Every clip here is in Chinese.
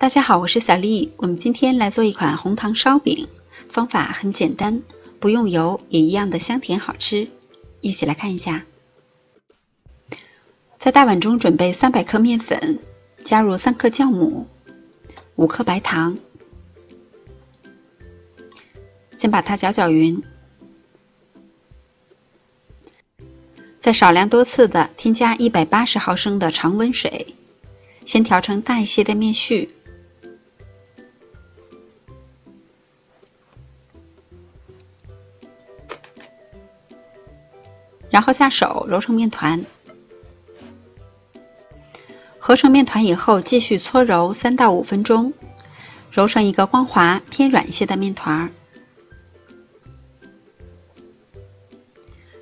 大家好，我是小丽。我们今天来做一款红糖烧饼，方法很简单，不用油也一样的香甜好吃。一起来看一下。在大碗中准备300克面粉，加入3克酵母、5克白糖，先把它搅匀，再少量多次的添加180毫升的常温水，先调成大一些的面絮。然后下手揉成面团，合成面团以后，继续搓揉3到5分钟，揉成一个光滑偏软一些的面团。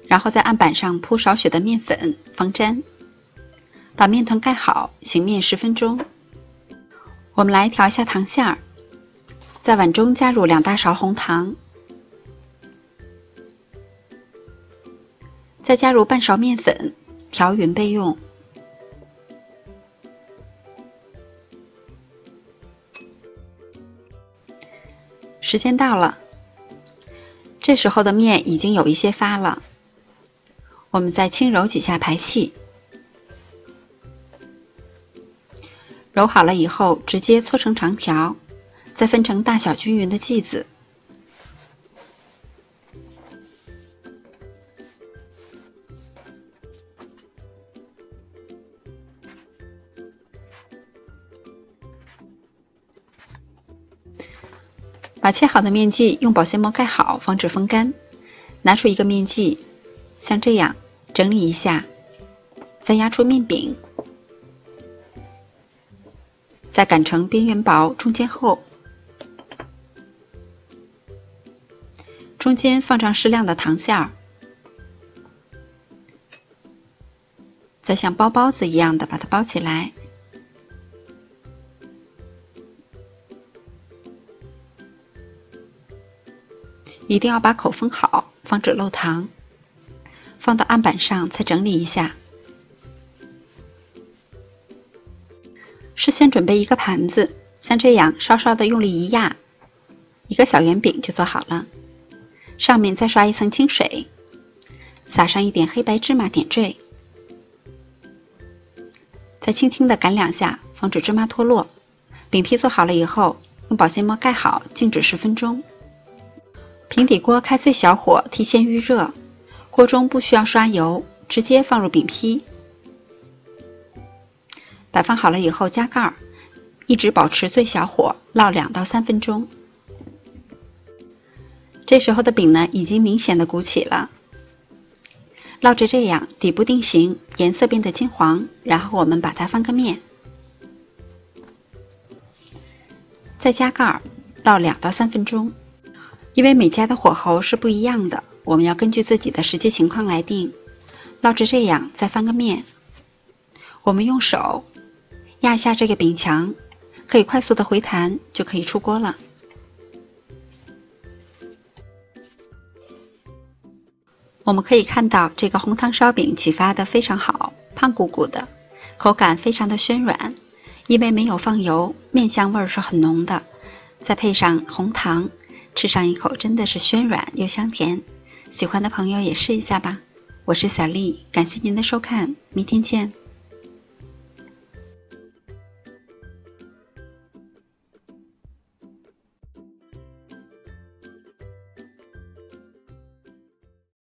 然后在案板上铺少许的面粉防粘，把面团盖好，醒面10分钟。我们来调一下糖馅儿，在碗中加入2大勺红糖。再加入半勺面粉，调匀备用。时间到了，这时候的面已经有一些发了，我们再轻揉几下排气。揉好了以后，直接搓成长条，再分成大小均匀的剂子。把切好的面剂用保鲜膜盖好，防止风干。拿出一个面剂，像这样整理一下，再压出面饼，再擀成边缘薄、中间厚，中间放上适量的糖馅儿，再像包包子一样的把它包起来。一定要把口封好，防止漏糖。放到案板上再整理一下。事先准备一个盘子，像这样稍稍的用力一压，一个小圆饼就做好了。上面再刷一层清水，撒上一点黑白芝麻点缀，再轻轻的擀2下，防止芝麻脱落。饼皮做好了以后，用保鲜膜盖好，静置10分钟。平底锅开最小火，提前预热，锅中不需要刷油，直接放入饼坯。摆放好了以后加盖儿，一直保持最小火，烙2到3分钟。这时候的饼呢，已经明显的鼓起了。烙着这样，底部定型，颜色变得金黄，然后我们把它翻个面，再加盖儿，烙2到3分钟。因为每家的火候是不一样的，我们要根据自己的实际情况来定。烙着这样，再翻个面。我们用手压一下这个饼墙，可以快速的回弹，就可以出锅了。我们可以看到这个红糖烧饼启发的非常好，胖鼓鼓的，口感非常的暄软。因为没有放油，面香味是很浓的，再配上红糖，吃上一口真的是暄软又香甜，喜欢的朋友也试一下吧。我是小丽，感谢您的收看，明天见。